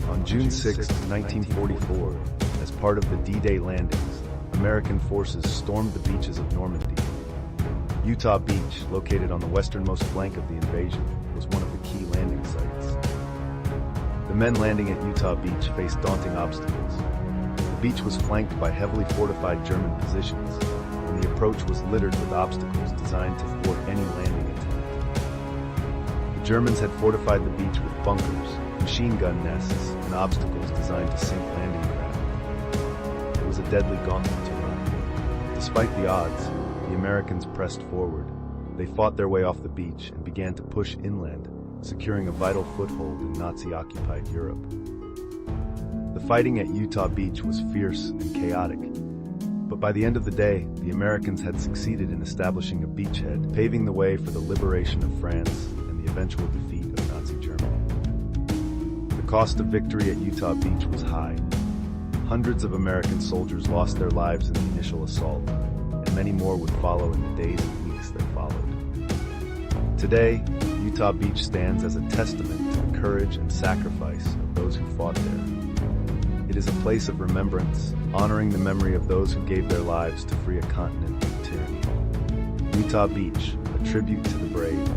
On June 6, 1944, as part of the D-Day landings, American forces stormed the beaches of Normandy. Utah Beach, located on the westernmost flank of the invasion, was one of the key landing sites. The men landing at Utah Beach faced daunting obstacles. The beach was flanked by heavily fortified German positions, and the approach was littered with obstacles designed to thwart any landing attempt. The Germans had fortified the beach with bunkers, machine gun nests, and obstacles designed to sink landing craft. It was a deadly gauntlet to run. Despite the odds, the Americans pressed forward. They fought their way off the beach and began to push inland, securing a vital foothold in Nazi-occupied Europe. The fighting at Utah Beach was fierce and chaotic, but by the end of the day, the Americans had succeeded in establishing a beachhead, paving the way for the liberation of France and the eventual defeat of Nazi Germany. The cost of victory at Utah Beach was high. Hundreds of American soldiers lost their lives in the initial assault, and many more would follow in the days and weeks that followed. Today, Utah Beach stands as a testament to the courage and sacrifice of those who fought there. It is a place of remembrance, honoring the memory of those who gave their lives to free a continent from tyranny. Utah Beach, a tribute to the brave.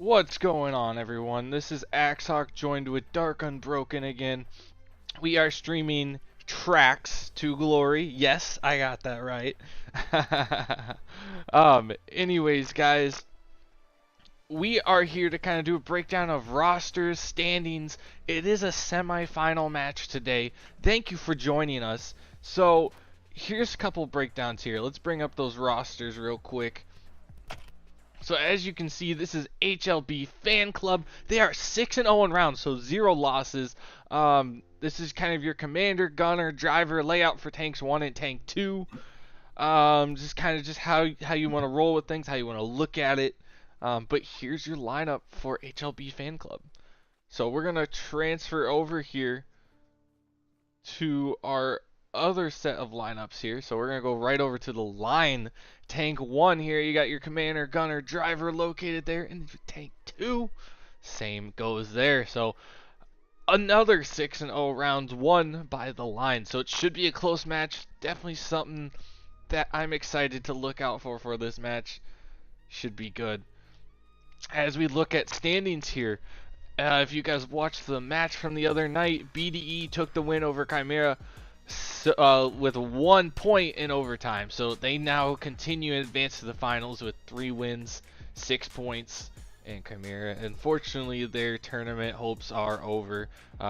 What's going on, everyone? This is AXHAWK joined with DarkUnbroken again. We are streaming tracks to glory. Yes, I got that right. Anyways, guys, we are here to kind of do a breakdown of rosters, standings. It is a semi-final match today. Thank you for joining us. So, here's a couple breakdowns here. Let's bring up those rosters real quick. So as you can see, this is HLB Fan Club. They are 6-0 in rounds, so 0 losses. This is kind of your commander, gunner, driver layout for tanks 1 and tank 2. Just kind of just how you want to roll with things, how you want to look at it. But here's your lineup for HLB Fan Club. So we're gonna transfer over here to our other set of lineups here. So we're going to go right over to the line. Tank 1 here, you got your commander, gunner, driver located there. And tank 2, same goes there. So another 6-0 rounds won by the line. So it should be a close match. Definitely something that I'm excited to look out for this match. Should be good. As we look at standings here, if you guys watched the match from the other night, BDE took the win over Chimera with 1 point in overtime. So they now continue and advance to the finals with 3 wins, 6 points. And Chimera, unfortunately, their tournament hopes are over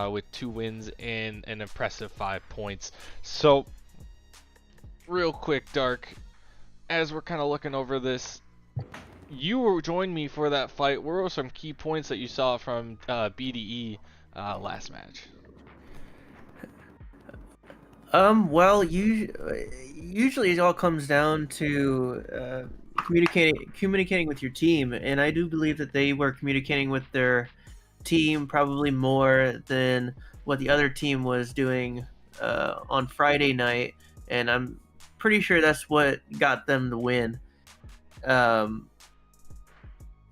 with 2 wins and an impressive 5 points. So, real quick, Dark, as we're kind of looking over this, you joined me for that fight. What were some key points that you saw from BDE last match? Well, usually it all comes down to communicating with your team, and I do believe that they were communicating with their team probably more than what the other team was doing on Friday night, and I'm pretty sure that's what got them the win. Um,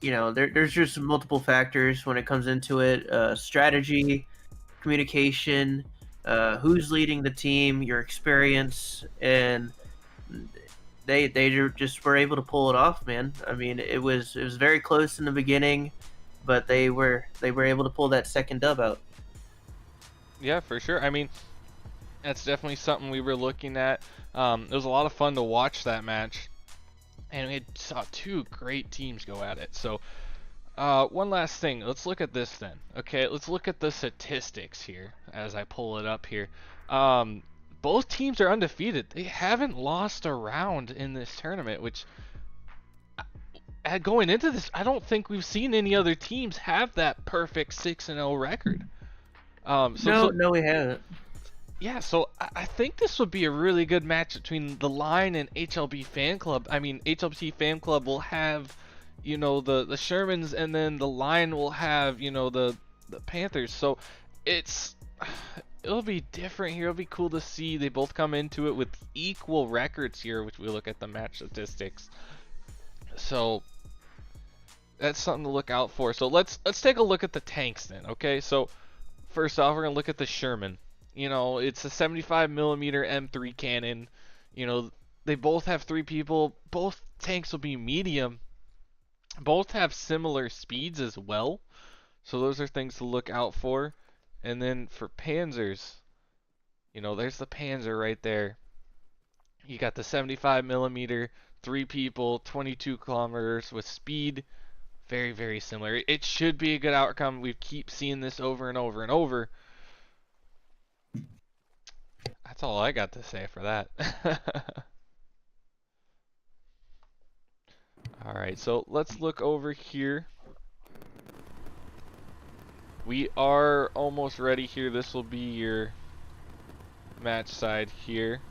there's just multiple factors when it comes into it: strategy, communication, who's leading the team, your experience, and just were able to pull it off, man. I mean, it was very close in the beginning, but they were able to pull that second dub out. Yeah, for sure. I mean, that's definitely something we were looking at. It was a lot of fun to watch that match, and we saw 2 great teams go at it. So, one last thing. Let's look at this then. Okay, let's look at the statistics here as I pull it up here. Um, Both teams are undefeated. They haven't lost a round in this tournament, which going into this, I don't think we've seen any other teams have that perfect 6-0 record. So No, so no, we haven't. yeah, so I think this would be a really good match between the line and HLB Fan Club. I mean, HLB Fan Club will have, the Shermans, and then the line will have, the Panthers. So it's it'll be different here. It'll be cool to see they both come into it with equal records here, which we look at the match statistics. So that's something to look out for. So let's take a look at the tanks then. Okay, so first off, we're gonna look at the Sherman. It's a 75 millimeter M3 cannon. They both have 3 people. Both tanks will be medium. Both have similar speeds as well. So those are things to look out for. And then for Panzers, there's the Panzer right there. You got the 75 millimeter, 3 people, 22 kilometers with speed. Very, very similar. It should be a good outcome. We keep seeing this over and over and over. That's all I got to say for that. Alright, so let's look over here. We are almost ready here. This will be your match side here.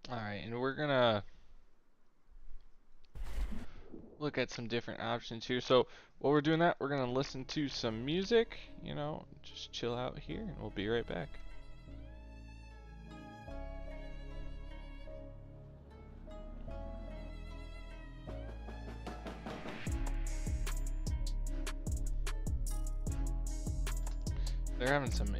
Alright, and we're gonna look at some different options here. So while we're doing that, we're gonna listen to some music, you know, just chill out here, and we'll be right back. They're having some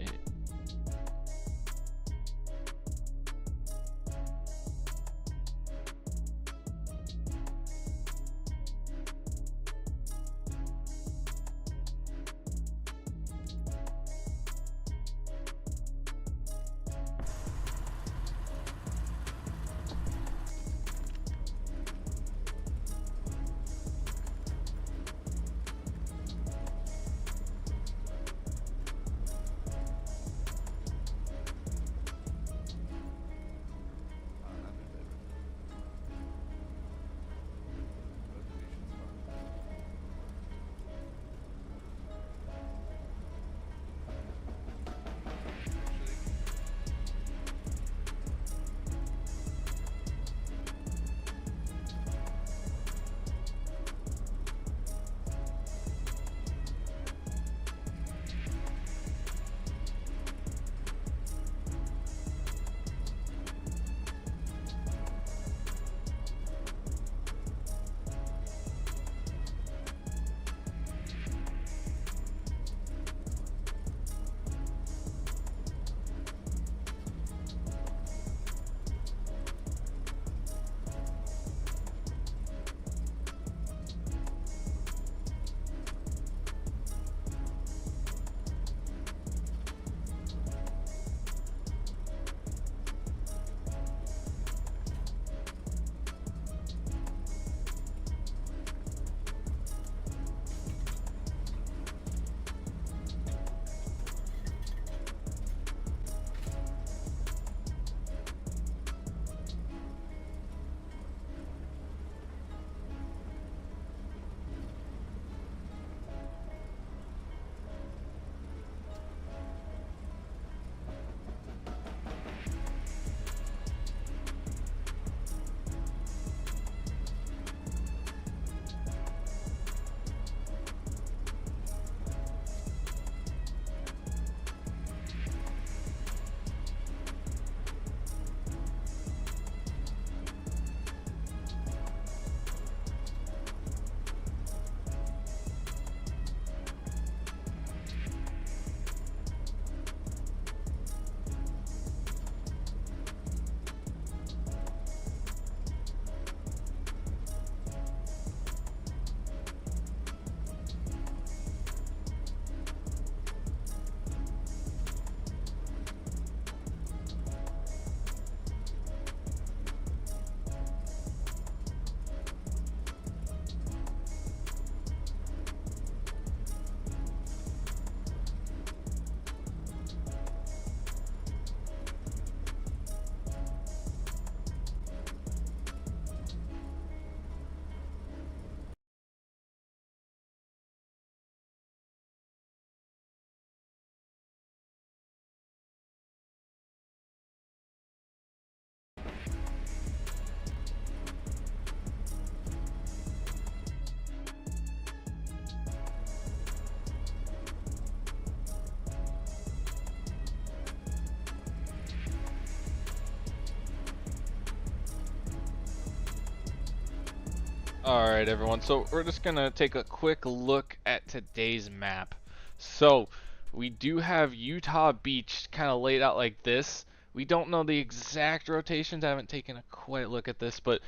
Alright everyone, so we're just gonna take a quick look at today's map. So, we do have Utah Beach kind of laid out like this. We don't know the exact rotations, I haven't taken a quick look at this, but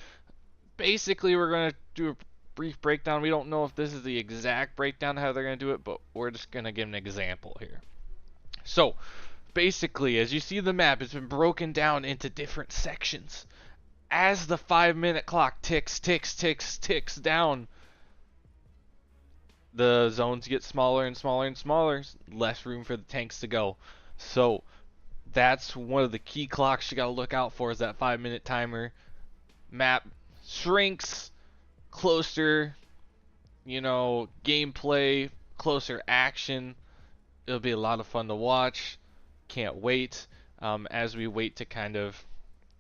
basically we're gonna do a brief breakdown. We don't know if this is the exact breakdown how they're gonna do it, but we're just gonna give an example here. So, basically, as you see the map, it's been broken down into different sections. As the 5-minute clock ticks down, the zones get smaller and smaller and smaller, less room for the tanks to go. So that's one of the key clocks you gotta look out for, is that 5-minute timer. Map shrinks, closer, you know, gameplay, closer action. It'll be a lot of fun to watch. Can't wait as we wait to kind of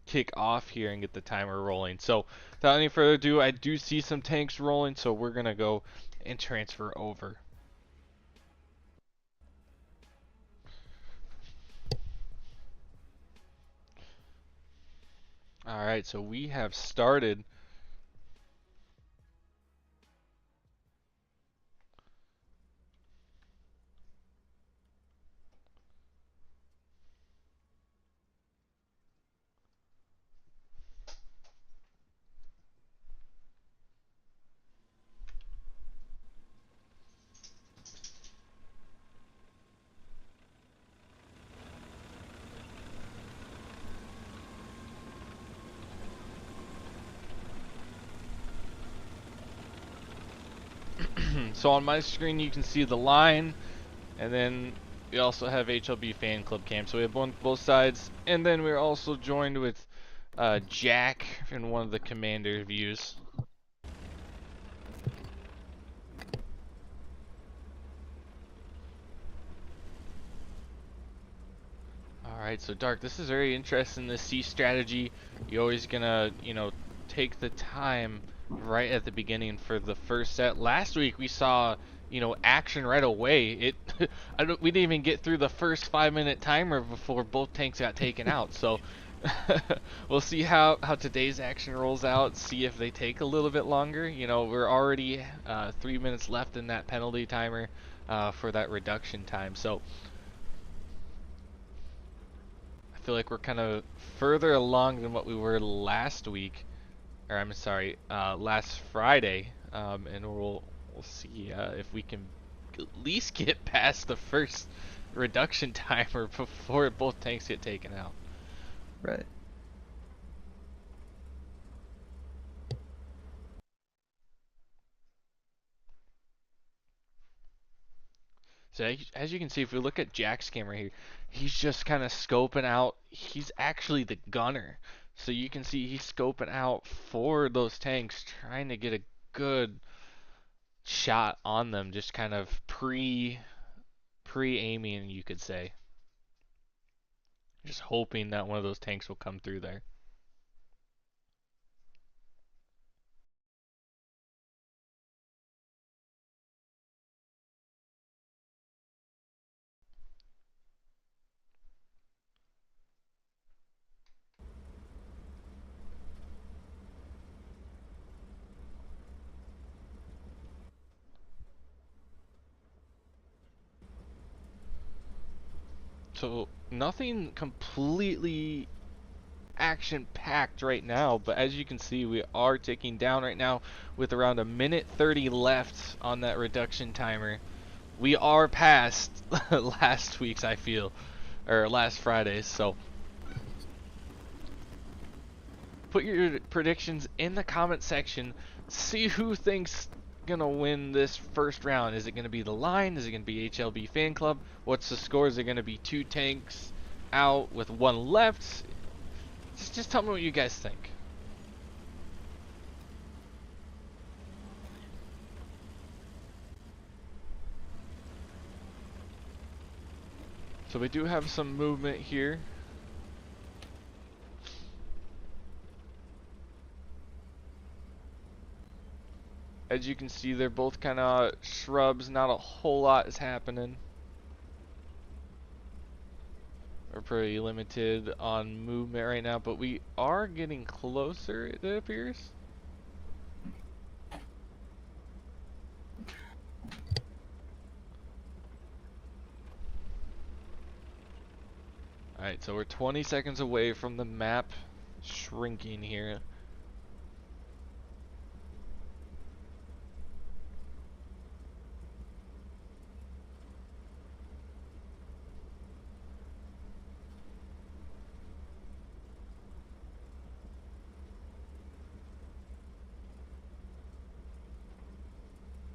kick off here and get the timer rolling. So without any further ado, I do see some tanks rolling, so we're gonna go and transfer over. Alright, so we have started. So on my screen you can see the line, and then we also have HLB fan club cam. So we have both sides, and then we're also joined with Jack in one of the commander views. Alright, so Dark, this is very interesting, this C strategy. You're always gonna, take the time right at the beginning for the first set. Last week we saw, action right away. We didn't even get through the first 5-minute timer before both tanks got taken out. So we'll see how today's action rolls out, see if they take a little bit longer. We're already 3 minutes left in that penalty timer for that reduction time. So I feel like we're kind of further along than what we were last week, or I'm sorry, last Friday, and we'll see if we can at least get past the first reduction timer before both tanks get taken out. Right. So as you can see, if we look at Jack's camera here, he's just kind of scoping out. He's actually the gunner. So you can see he's scoping out for those tanks, trying to get a good shot on them, just kind of pre-aiming, you could say. Just hoping that one of those tanks will come through there. So nothing completely action-packed right now, but as you can see, we are ticking down right now with around 1:30 left on that reduction timer. We are past last week's, I feel, or last Friday's, so put your predictions in the comment section. See who thinks gonna win this first round. Is it gonna be the line? Is it gonna be HLB fan club? What's the score? Is it gonna be 2 tanks out with 1 left? Just tell me what you guys think. So we do have some movement here. As you can see, they're both kind of shrubs. Not a whole lot is happening. We're pretty limited on movement right now, but we are getting closer, it appears. Alright, so we're 20 seconds away from the map shrinking here.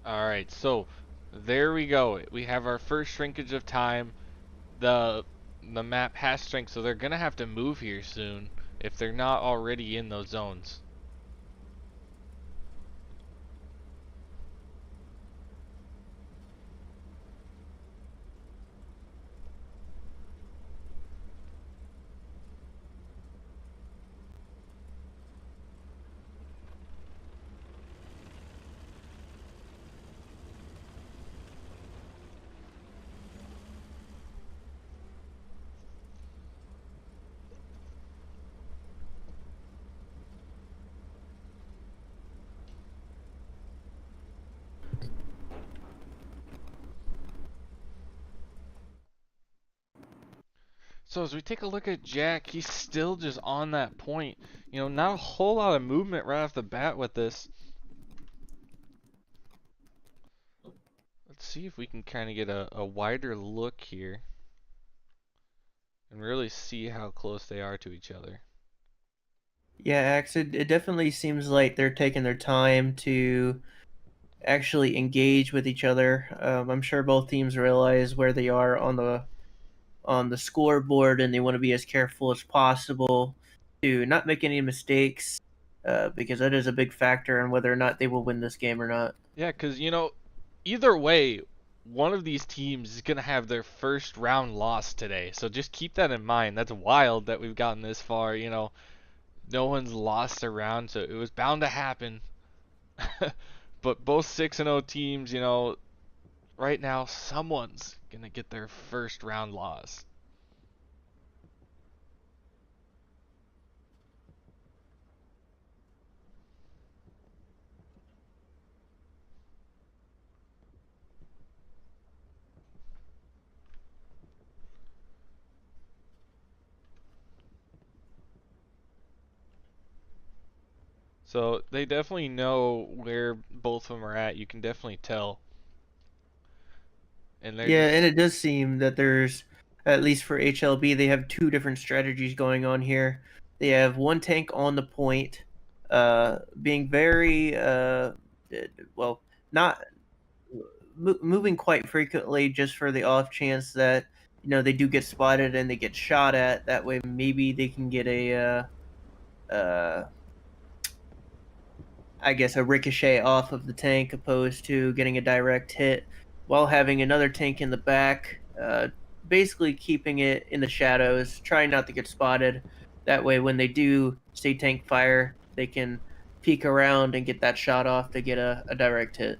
Alright, so there we go. We have our first shrinkage of time. The map has shrunk, so they're gonna have to move here soon if they're not already in those zones. So as we take a look at Jack, he's still just on that point. You know, not a whole lot of movement right off the bat with this. Let's see if we can kind of get a wider look here and really see how close they are to each other. Yeah, Axe, it definitely seems like they're taking their time to actually engage with each other. I'm sure both teams realize where they are on the scoreboard, and they want to be as careful as possible to not make any mistakes, because that is a big factor in whether or not they will win this game or not. Yeah, because, you know, either way, one of these teams is going to have their first round loss today. So just keep that in mind. That's wild that we've gotten this far. You know, no one's lost a round, so it was bound to happen. But both 6-0 teams, you know, right now, someone's going to get their first round loss. So they definitely know where both of them are at. You can definitely tell. And they're Yeah, just, and it does seem that there's, at least for HLB, they have two different strategies going on here. They have one tank on the point, being very, well, not moving quite frequently just for the off chance that they do get spotted and they get shot at. That way, maybe they can get uh, I guess a ricochet off of the tank opposed to getting a direct hit, while having another tank in the back, basically keeping it in the shadows, trying not to get spotted. That way, when they do see tank fire, they can peek around and get that shot off to get a direct hit.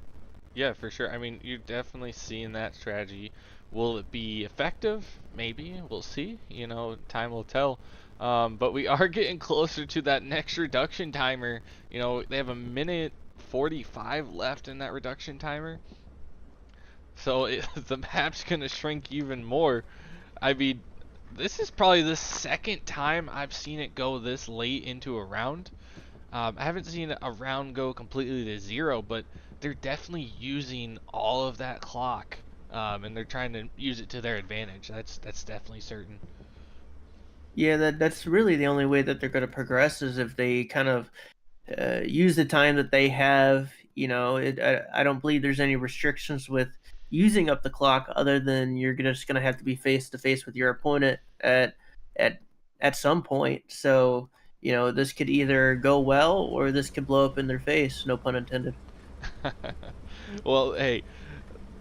yeah, for sure. I mean, you're definitely seeing that strategy. Will it be effective? Maybe. We'll see. You know, time will tell. But we are getting closer to that next reduction timer. You know, they have a minute 45 left in that reduction timer. So the map's going to shrink even more. I mean, this is probably the second time I've seen it go this late into a round. I haven't seen a round go completely to zero, but they're definitely using all of that clock, and they're trying to use it to their advantage. That's definitely certain. Yeah, that's really the only way that they're going to progress is if they kind of use the time that they have. I don't believe there's any restrictions with using up the clock other than you're just going to have to be face to face with your opponent at at some point. So, this could either go well or this could blow up in their face, no pun intended. Well, hey,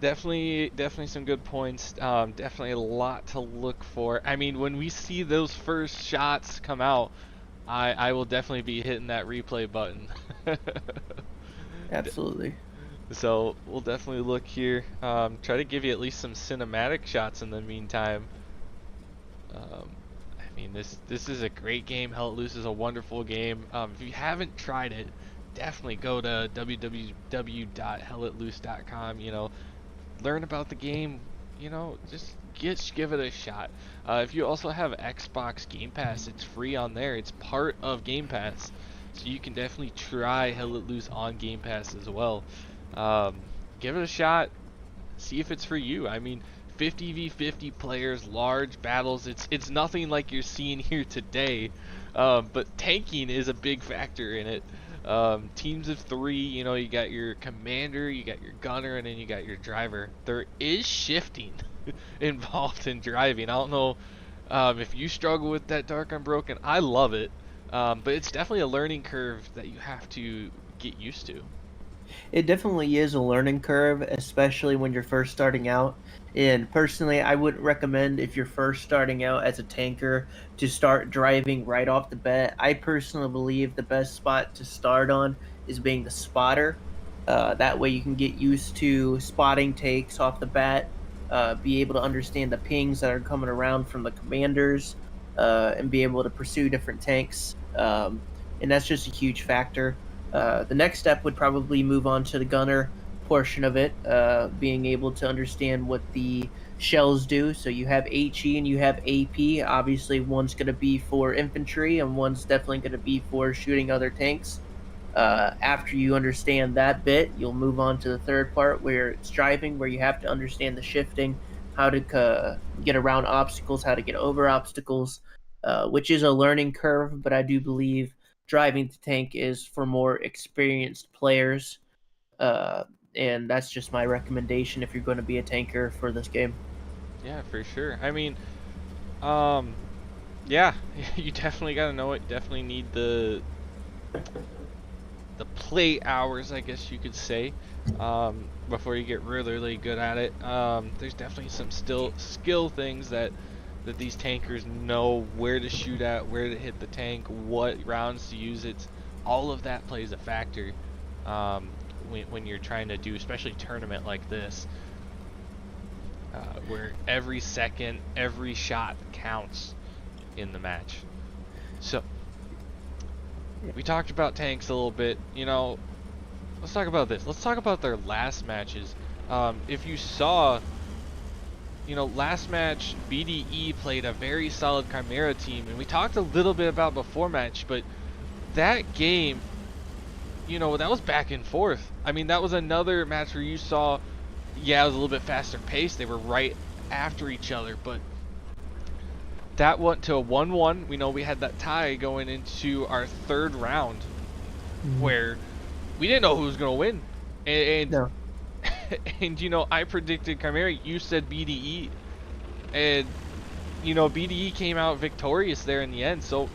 definitely some good points. Definitely a lot to look for. I mean, when we see those first shots come out, I will definitely be hitting that replay button. Absolutely. So we'll definitely look here. Try to give you at least some cinematic shots in the meantime. I mean, this is a great game. Hell It Loose is a wonderful game. If you haven't tried it, definitely go to www.helletloose.com. You know, learn about the game. You know, just give it a shot. If you also have Xbox Game Pass, it's free on there. It's part of Game Pass, so you can definitely try Hell It Loose on Game Pass as well. Give it a shot. See if it's for you. I mean, 50v50 players, large battles. It's nothing like you're seeing here today, but tanking is a big factor in it. Teams of 3, you know, you got your commander, you got your gunner, and then you got your driver. There is shifting involved in driving. I don't know if you struggle with that, Dark Unbroken. I love it, but it's definitely a learning curve that you have to get used to. It definitely is a learning curve, especially when you're first starting out. And personally, I wouldn't recommend if you're first starting out as a tanker to start driving right off the bat. I personally believe the best spot to start on is being the spotter. That way you can get used to spotting takes off the bat, be able to understand the pings that are coming around from the commanders, and be able to pursue different tanks. And that's just a huge factor. The next step would probably move on to the gunner portion of it, being able to understand what the shells do. So you have HE and you have AP. Obviously, one's going to be for infantry and one's definitely going to be for shooting other tanks. After you understand that bit, you'll move on to the third part where it's driving, where you have to understand the shifting, how to get around obstacles, how to get over obstacles, which is a learning curve. But I do believe driving the tank is for more experienced players, and that's just my recommendation if you're going to be a tanker for this game. Yeah, for sure. I mean, yeah, you definitely gotta know it. You definitely need the play hours, I guess you could say, before you get really, really good at it. There's definitely some skill things that these tankers know where to shoot at, where to hit the tank, what rounds to use it. All of that plays a factor when you're trying to do, especially tournament like this, where every second, every shot counts in the match. So we talked about tanks a little bit. You know, let's talk about this. Let's talk about their last matches. If you saw, you know, last match, BDE played a very solid Chimera team, and we talked a little bit about before match, but that game, you know, that was back and forth. I mean, that was another match where you saw, yeah, it was a little bit faster paced. They were right after each other, but that went to a 1-1. We know we had that tie going into our third round, where we didn't know who was going to win. And No. and you know, I predicted Chimera, you said BDE, and you know, BDE came out victorious there in the end. So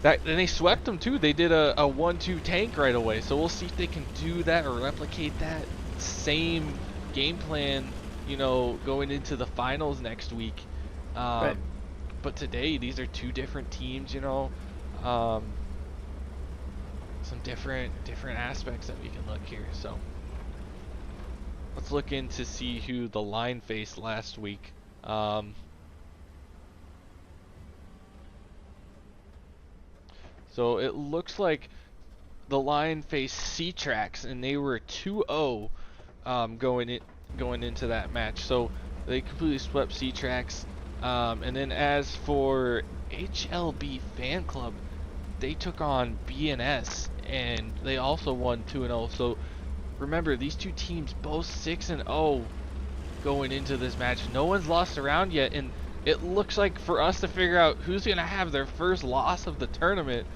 that, and they swept them too. They did a 1-2 tank right away. So we'll see if they can do that or replicate that same game plan, you know, going into the finals next week. Right. But today, these are two different teams, you know, some different aspects that we can look here. So let's look in to see who the line faced last week. So it looks like the line faced C-Trax, and they were 2-0 going into that match. So they completely swept C-Trax. And then as for HLB Fan Club, they took on BNS, and they also won 2-0. So remember, these two teams both 6-0 going into this match. No one's lost a round yet, and it looks like for us to figure out who's going to have their first loss of the tournament,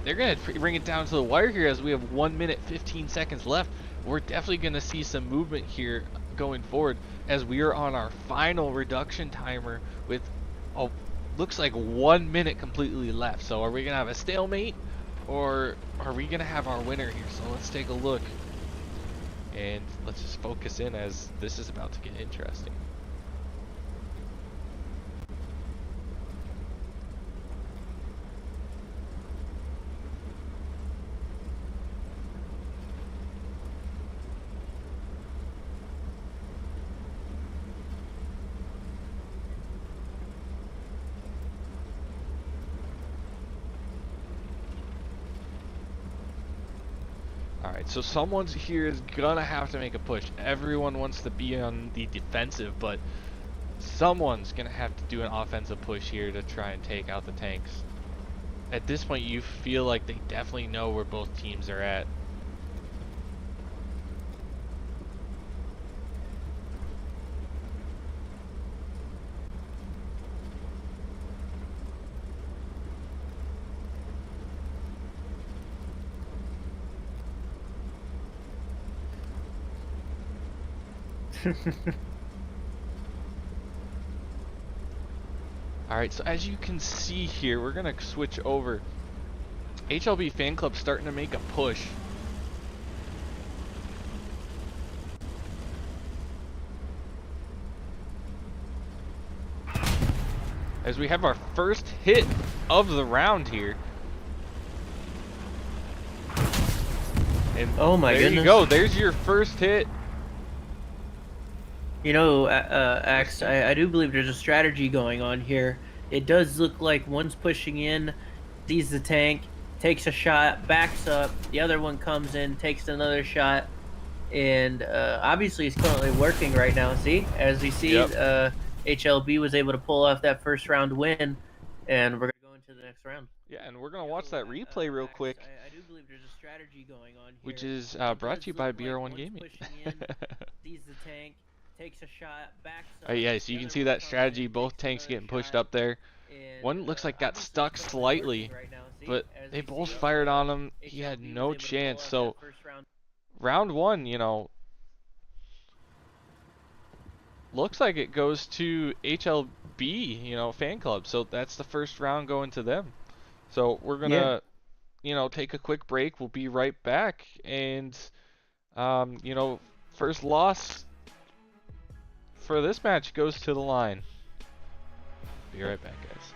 they're going to bring it down to the wire here as we have 1 minute 15 seconds left. We're definitely going to see some movement here going forward as we are on our final reduction timer with, oh, looks like 1 minute completely left. So are we going to have a stalemate, or are we going to have our winner here? So let's take a look, and let's just focus in as this is about to get interesting. Alright, so someone's here is gonna have to make a push. Everyone wants to be on the defensive, but someone's gonna have to do an offensive push here to try and take out the tanks. At this point, you feel like they definitely know where both teams are at. Alright, so as you can see here, we're gonna switch over. HLB Fan Club starting to make a push. As we have our first hit of the round here. And Oh my there goodness. you go, there's your first hit. You know, Axe, I do believe there's a strategy going on here. It does look like one's pushing in, sees the tank, takes a shot, backs up, the other one comes in, takes another shot, and obviously it's currently working right now. See, as you see, Yep. HLB was able to pull off that first round win, and we're gonna go into the next round. Yeah, and we're gonna watch that replay real Max, quick, I do believe there's a strategy going on here. which is It brought does to you look by like BR1 one's Gaming. pushing in, sees the tank, takes a shot, backs up. Oh yeah, so you can see that strategy, both tanks getting pushed up there. One looks like got stuck slightly, but they both fired on him. He had no chance. So round one, you know, looks like it goes to HLB, you know, fan club. So that's the first round going to them. So we're gonna, you know, take a quick break. We'll be right back, and you know, first loss for this match goes to the line. Be right back, guys.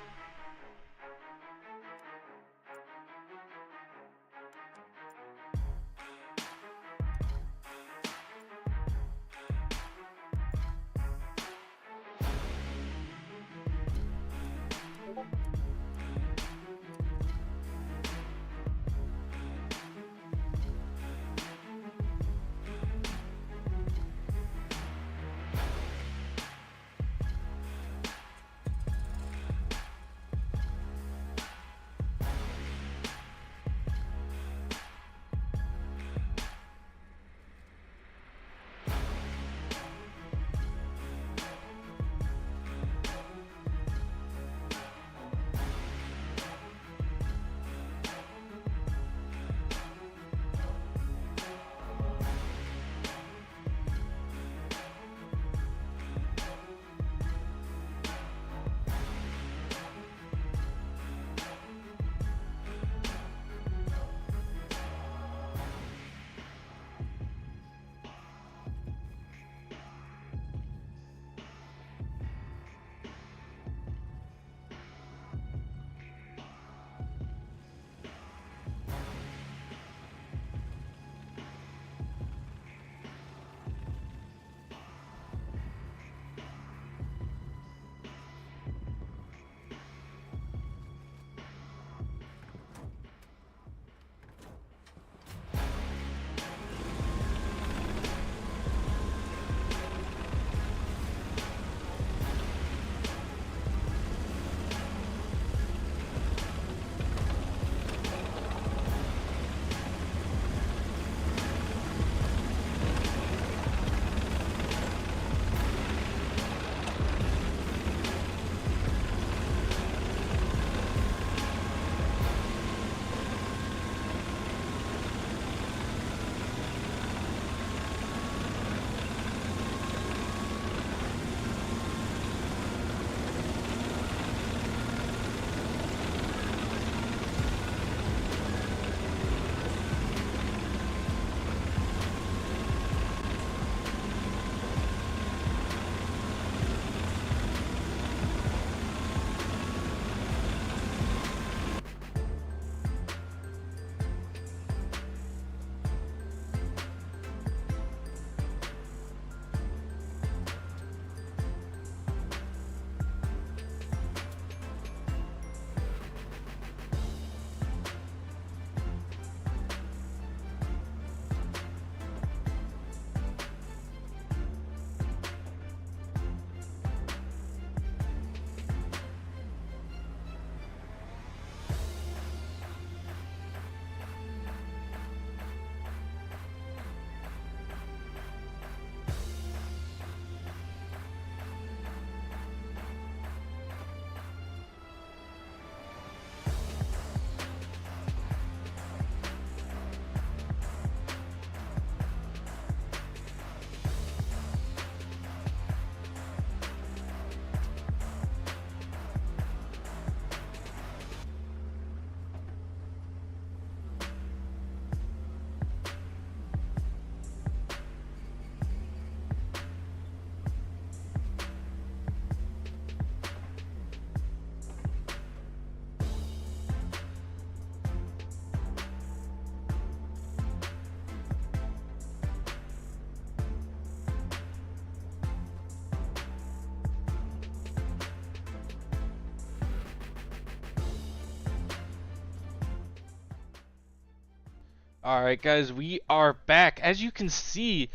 Alright guys, we are back. As you can see,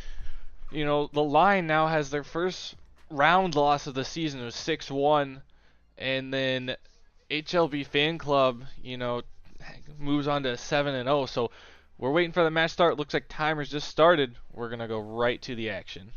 you know, the line now has their first round loss of the season. It was 6-1. And then HLB Fan Club, you know, moves on to 7-0. So we're waiting for the match start. Looks like timer's just started. We're going to go right to the action.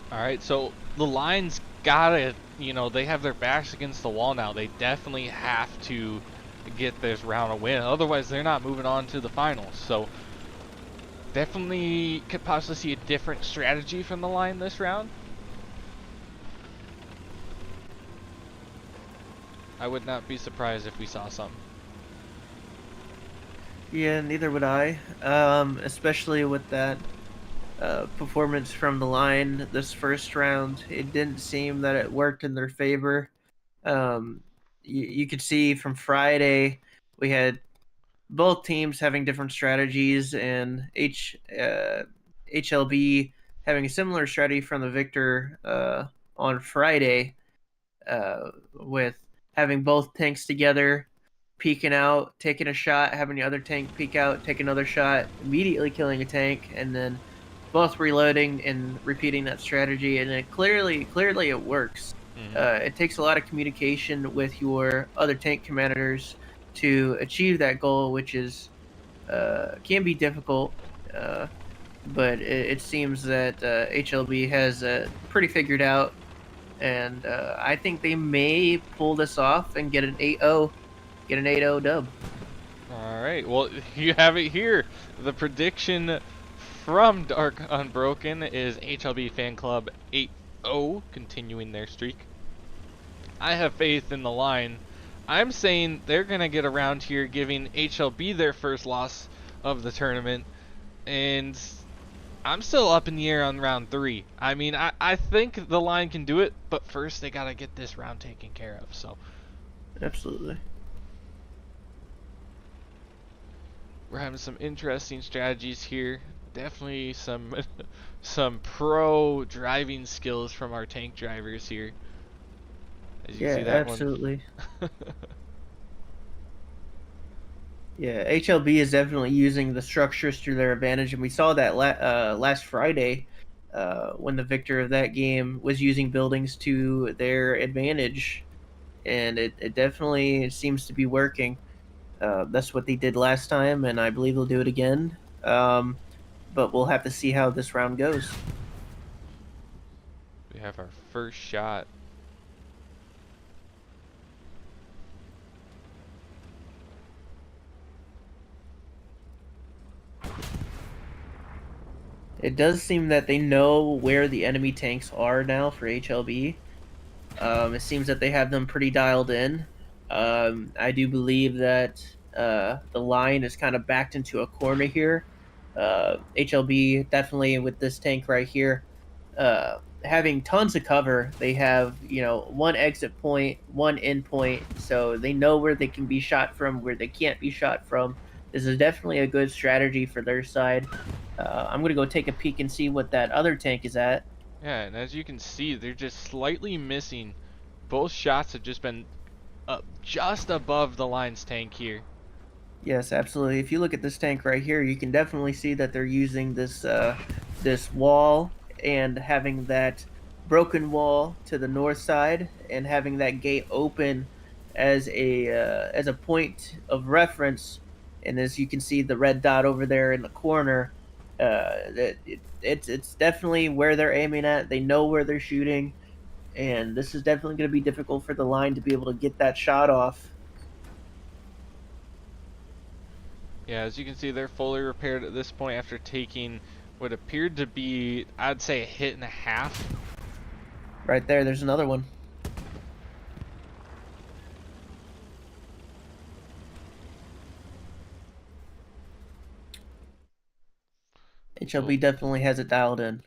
Alright, so the line's gotta, you know, they have their backs against the wall now. They definitely have to get this round a win. Otherwise, they're not moving on to the finals. So, definitely could possibly see a different strategy from the line this round. I would not be surprised if we saw something. Yeah, neither would I. Especially with that performance from the line this first round. It didn't seem that it worked in their favor. You could see from Friday we had both teams having different strategies, and HLB having a similar strategy from the victor on Friday, with having both tanks together, peeking out, taking a shot, having the other tank peek out, take another shot, immediately killing a tank, and then both reloading and repeating that strategy. And it clearly it works. It takes a lot of communication with your other tank commanders to achieve that goal, which is can be difficult, but it seems that HLB has pretty figured out, and I think they may pull this off and get an 8-0 dub. Alright, well, you have it here. The prediction from DarkUnbroken is HLB Fan Club 8-0, continuing their streak. I have faith in the line. I'm saying they're going to get around here, giving HLB their first loss of the tournament, and I'm still up in the air on round 3. I mean, I think the line can do it, but first they got to get this round taken care of. So, absolutely. We're having some interesting strategies here. Definitely some pro driving skills from our tank drivers here. As you can see that absolutely. One. Yeah, HLB is definitely using the structures to their advantage, and we saw that last Friday when the victor of that game was using buildings to their advantage, and it definitely seems to be working. That's what they did last time, and I believe they'll do it again. But we'll have to see how this round goes. We have our first shot. It does seem that they know where the enemy tanks are now for HLB. It seems that they have them pretty dialed in. I do believe that the line is kind of backed into a corner here. HLB definitely with this tank right here, having tons of cover. They have, you know, one exit point, one end point, so they know where they can be shot from, where they can't be shot from. This is definitely a good strategy for their side. I'm going to go take a peek and see what that other tank is at. Yeah, and as you can see, they're just slightly missing. Both shots have just been up just above the line's tank here. Yes, absolutely. If you look at this tank right here, you can definitely see that they're using this this wall and having that broken wall to the north side and having that gate open as a point of reference. And as you can see, the red dot over there in the corner, it's definitely where they're aiming at. They know where they're shooting, and this is definitely going to be difficult for the line to be able to get that shot off. Yeah, as you can see, they're fully repaired at this point after taking what appeared to be, I'd say, a hit and a half. Right there, there's another one. HLB definitely has it dialed in.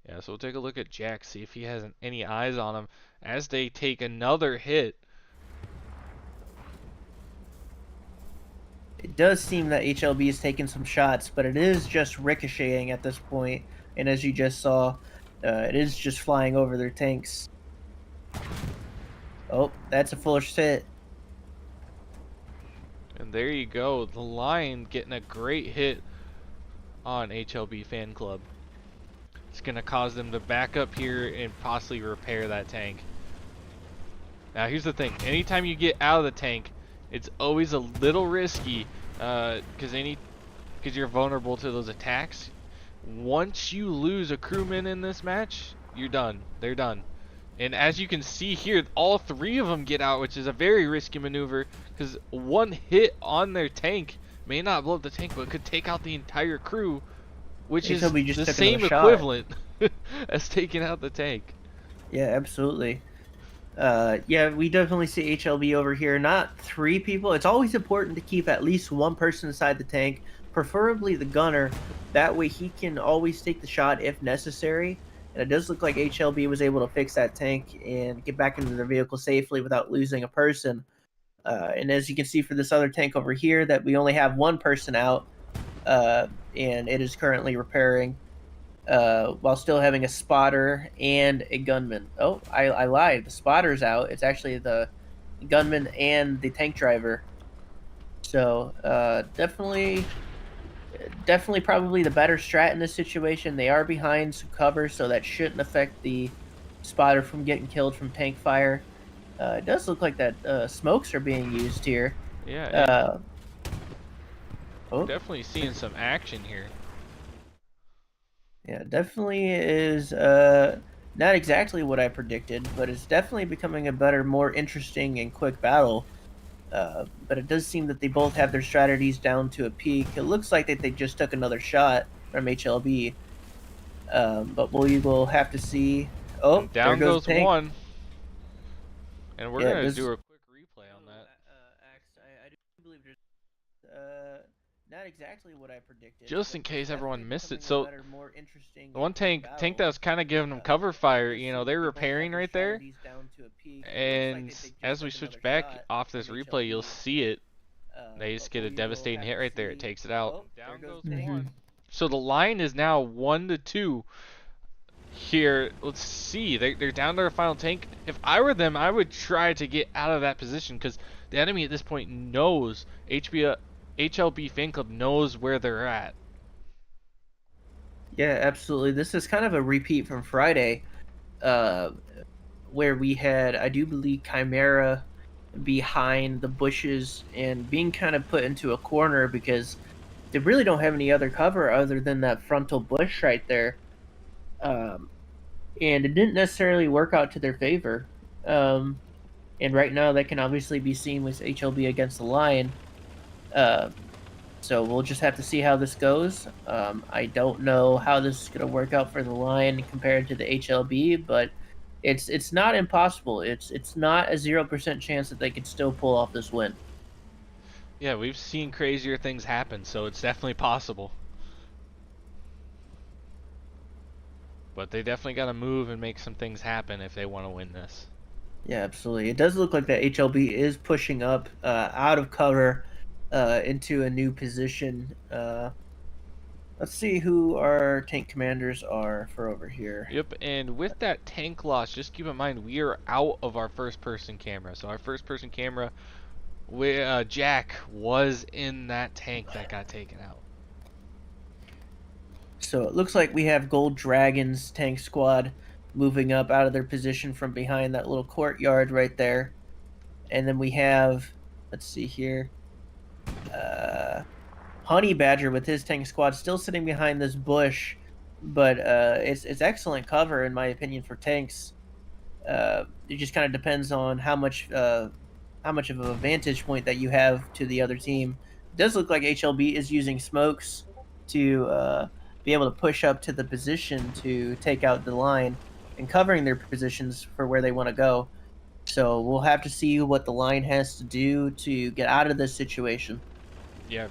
Yeah, so we'll take a look at Jack, see if he has any eyes on him as they take another hit. It does seem that HLB is taking some shots, but it is just ricocheting at this point. And as you just saw, it is just flying over their tanks. Oh, that's a foolish hit. And there you go, the Lion getting a great hit on HLB Fan Club. It's going to cause them to back up here and possibly repair that tank. Now here's the thing, anytime you get out of the tank, it's always a little risky because you're vulnerable to those attacks. Once you lose a crewman in this match, you're done. They're done. And as you can see here, all three of them get out, which is a very risky maneuver because one hit on their tank may not blow up the tank, but could take out the entire crew, which is the same equivalent as taking out the tank. Yeah, absolutely. Yeah, we definitely see HLB over here. Not three people. It's always important to keep at least one person inside the tank, preferably the gunner. That way he can always take the shot if necessary. And it does look like HLB was able to fix that tank and get back into their vehicle safely without losing a person. And as you can see for this other tank over here, that we only have one person out, and it is currently repairing. While still having a spotter and a gunman. Oh, I lied. The spotter's out. It's actually the gunman and the tank driver. So definitely probably the better strat in this situation. They are behind some cover, so that shouldn't affect the spotter from getting killed from tank fire. It does look like that smokes are being used here. Yeah. Definitely seeing some action here. Yeah, definitely is not exactly what I predicted, but it's definitely becoming a better, more interesting and quick battle. But it does seem that they both have their strategies down to a peak. It looks like that they just took another shot from HLB. But we will have to see. Oh, and down there goes one. And we're going to do a quick replay on that. I do believe there's not exactly what I predicted. Just in case everyone missed it. So better, more interesting the one tank that was kind of giving them cover fire, you know, they're repairing right there. And as we switch back off this replay, you'll see it. They just get a devastating hit right there. It takes it out. Down goes one. So the line is now 1-2 here. Let's see. They're down to their final tank. If I were them, I would try to get out of that position because the enemy at this point knows HLB Fan Club knows where they're at. Yeah, absolutely. This is kind of a repeat from Friday, where we had, I do believe, Chimera behind the bushes and being kind of put into a corner because they really don't have any other cover other than that frontal bush right there. And it didn't necessarily work out to their favor. And right now that can obviously be seen with HLB against the Lion. So we'll just have to see how this goes. I don't know how this is going to work out for the Lion compared to the HLB, but it's not impossible. It's not a 0% chance that they could still pull off this win. Yeah, we've seen crazier things happen, so it's definitely possible. But they definitely got to move and make some things happen if they want to win this. Yeah, absolutely. It does look like that HLB is pushing up out of cover into a new position. Let's see who our tank commanders are for over here. Yep, and with that tank loss, just keep in mind we are out of our first-person camera. So our first-person camera, Jack was in that tank that got taken out. So it looks like we have Gold Dragon's tank squad moving up out of their position from behind that little courtyard right there. And then we have, let's see here, Honey Badger with his tank squad still sitting behind this bush, but it's excellent cover in my opinion for tanks. It just kind of depends on how much of a vantage point that you have to the other team. It does look like HLB is using smokes to be able to push up to the position to take out the line and covering their positions for where they want to go. So we'll have to see what the line has to do to get out of this situation. Yep.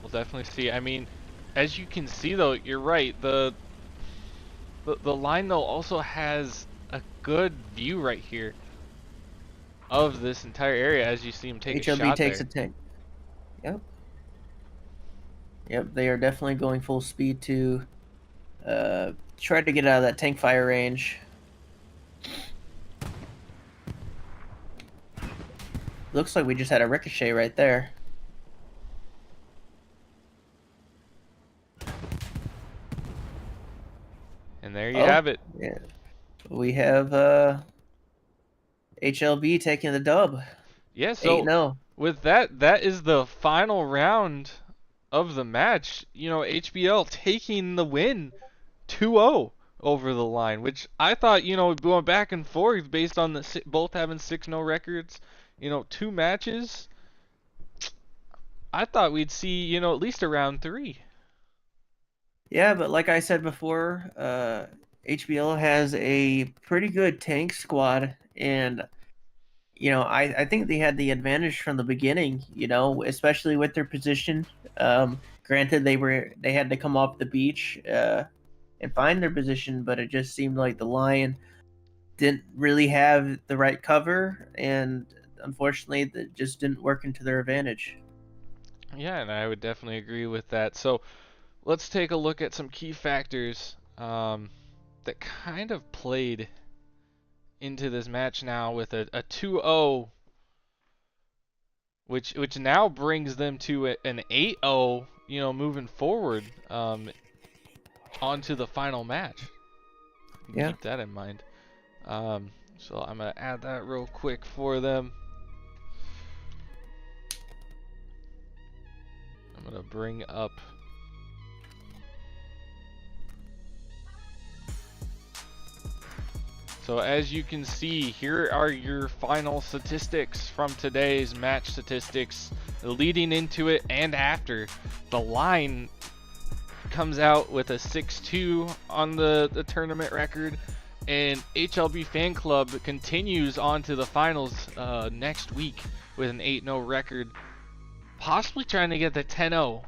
We'll definitely see. I mean, as you can see though, you're right. The line though also has a good view right here of this entire area as you see him take a HLB shot takes there. a tank. Yep. Yep, they are definitely going full speed to try to get out of that tank fire range. Looks like we just had a ricochet right there. And there you have it. Yeah. We have HLB taking the dub. Yeah, 8 so 0. with that, that is the final round of the match. You know, HBL taking the win 2-0 over the line, which I thought, you know, going back and forth based on the both having 6-0 records, you know, 2 matches. I thought we'd see, you know, at least a round 3. Yeah, but like I said before, HBL has a pretty good tank squad, and I think they had the advantage from the beginning. Especially with their position. Granted, they had to come off the beach and find their position, but it just seemed like the Lion didn't really have the right cover, and unfortunately, that just didn't work into their advantage. Yeah, and I would definitely agree with that. So let's take a look at some key factors that kind of played into this match now with a 2-0, which now brings them to an 8-0, you know, moving forward onto the final match. Yeah. Keep that in mind. So I'm gonna add that real quick for them. I'm gonna bring up So as you can see, here are your final statistics from today's match statistics leading into it and after. The line comes out with a 6-2 on the tournament record, and HLB Fan Club continues on to the finals next week with an 8-0 record, possibly trying to get the 10-0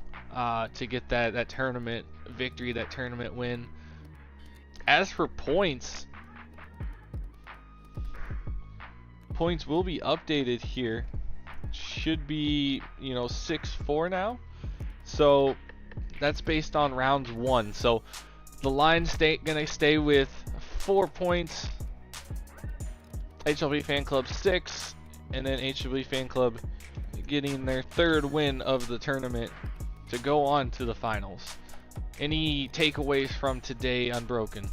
to get that tournament victory, that tournament win. As for points will be updated here. Should be, 6-4 now. So that's based on rounds 1. So the line's gonna stay with 4 points. HLB Fan Club 6, and then HLB Fan Club getting their 3rd win of the tournament to go on to the finals. Any takeaways from today, Unbroken?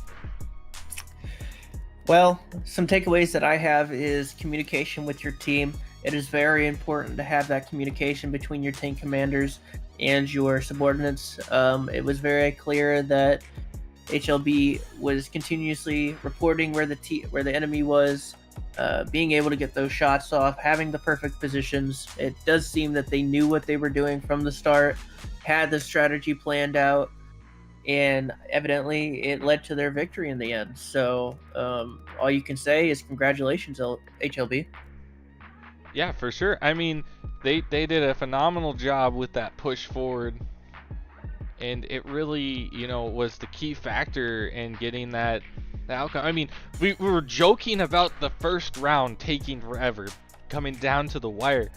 Well, some takeaways that I have is communication with your team. It is very important to have that communication between your team commanders and your subordinates. It was very clear that HLB was continuously reporting where the enemy was, being able to get those shots off, having the perfect positions. It does seem that they knew what they were doing from the start, had the strategy planned out, and evidently it led to their victory in the end. So all you can say is congratulations, HLB. Yeah, for sure. I mean, they did a phenomenal job with that push forward, and it really, was the key factor in getting that outcome. I mean, we were joking about the first round taking forever, coming down to the wire,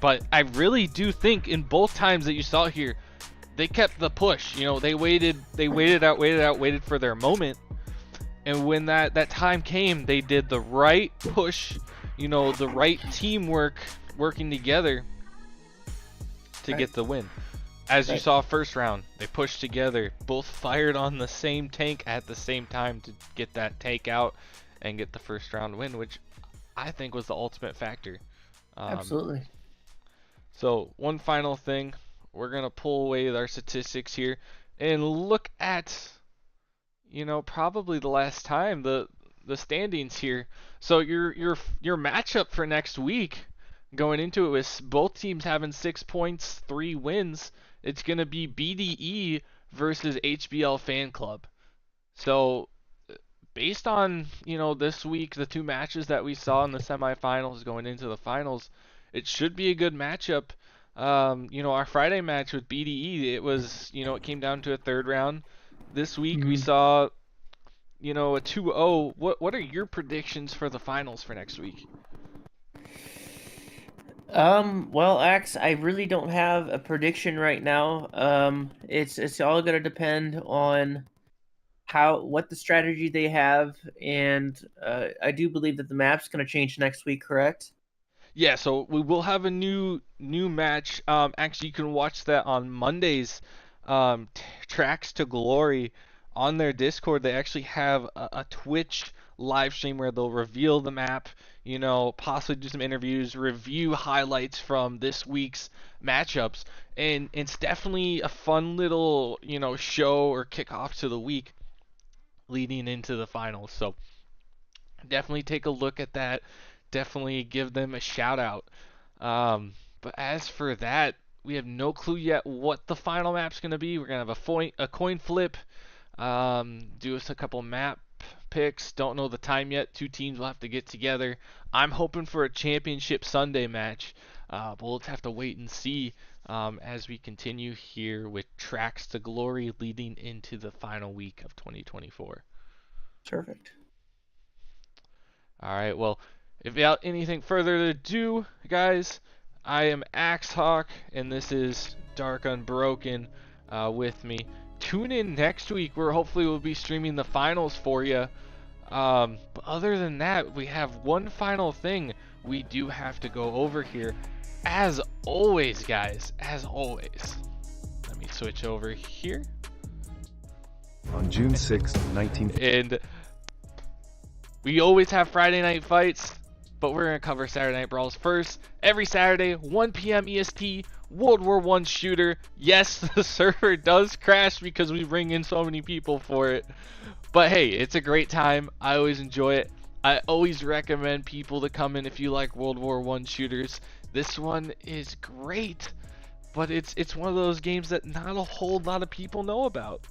but I really do think in both times that you saw here, they kept the push. They waited out for their moment, and when that time came, they did the right push, the right teamwork, working together to get the win. As you saw first round, they pushed together, both fired on the same tank at the same time to get that tank out and get the first round win, which I think was the ultimate factor. Absolutely. So one final thing, we're gonna pull away our statistics here and look at, probably the last time the standings here. So your matchup for next week, going into it with both teams having 6 points, 3 wins, it's gonna be BDE versus HBL Fan Club. So based on this week, the 2 matches that we saw in the semifinals going into the finals, it should be a good matchup. Our Friday match with BDE, it was, it came down to a third round. This week we Mhm. saw, a 2-0. What are your predictions for the finals for next week? Well, Axe, I really don't have a prediction right now. It's all gonna depend on what the strategy they have, and I do believe that the map's gonna change next week, correct? Yeah, so we will have a new match. Actually, you can watch that on Monday's Tracks to Glory on their Discord. They actually have a Twitch live stream where they'll reveal the map, possibly do some interviews, review highlights from this week's matchups, and it's definitely a fun little, show or kickoff to the week leading into the finals. So definitely take a look at that. Definitely give them a shout out. But as for that, we have no clue yet what the final map's going to be. We're going to have a coin flip, do us a couple map picks. Don't know the time yet. Two teams will have to get together. I'm hoping for a championship Sunday match, but we'll have to wait and see as we continue here with Tracks to Glory leading into the final week of 2024. Perfect. All right, well, if without anything further to do, guys, I am AXHAWK, and this is DarkUnbroken with me. Tune in next week where hopefully we'll be streaming the finals for you. But other than that, we have one final thing we do have to go over here. As always, guys, as always. Let me switch over here. On June 6, 19... And we always have Friday night fights, but we're going to cover Saturday Night Brawls first. Every Saturday, 1 p.m. EST, World War I shooter. Yes, the server does crash because we bring in so many people for it. But hey, it's a great time. I always enjoy it. I always recommend people to come in if you like World War I shooters. This one is great, but it's one of those games that not a whole lot of people know about.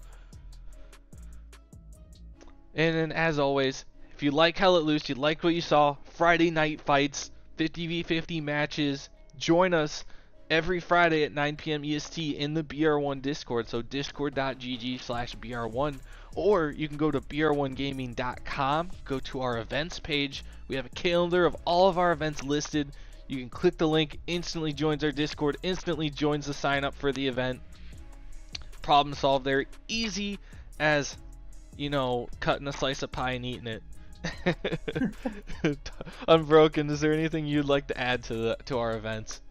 And then as always, if you like Hell Let Loose, you like what you saw, Friday night fights, 50v50 matches, join us every Friday at 9 p.m. EST in the BR1 Discord, so discord.gg/BR1, or you can go to br1gaming.com, go to our events page. We have a calendar of all of our events listed. You can click the link, instantly joins our Discord, instantly joins the sign up for the event. Problem solved there, easy as, cutting a slice of pie and eating it. Unbroken, is there anything you'd like to add to our events?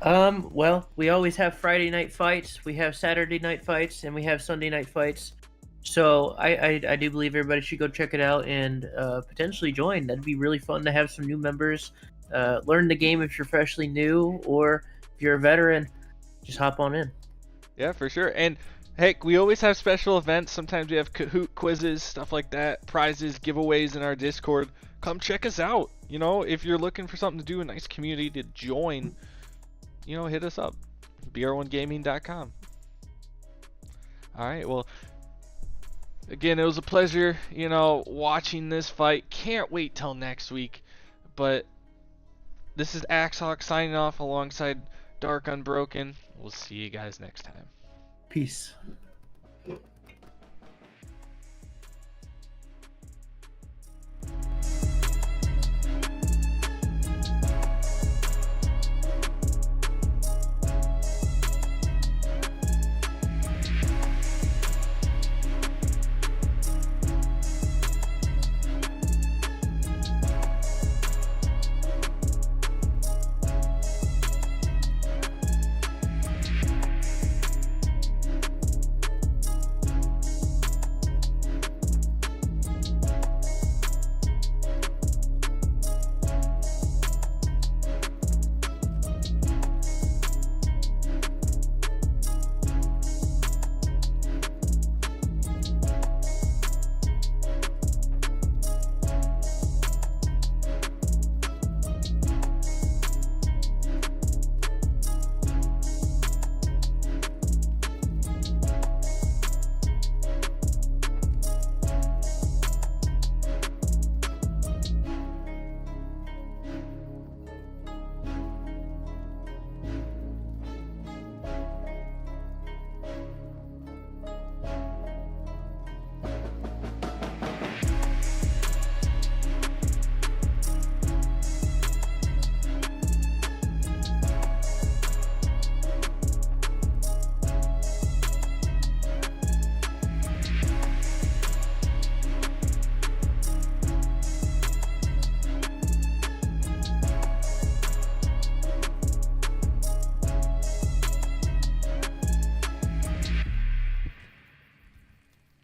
Well, we always have Friday night fights, we have Saturday night fights, and we have Sunday night fights. So I do believe everybody should go check it out and potentially join. That'd be really fun to have some new members. Learn the game if you're freshly new, or if you're a veteran, just hop on in. Yeah, for sure. And heck, we always have special events. Sometimes we have Kahoot quizzes, stuff like that, prizes, giveaways in our Discord. Come check us out. If you're looking for something to do, a nice community to join, hit us up. br1gaming.com. All right, well, again, it was a pleasure, watching this fight. Can't wait till next week. But this is AXHAWK signing off alongside DarkUnbroken. We'll see you guys next time. Peace.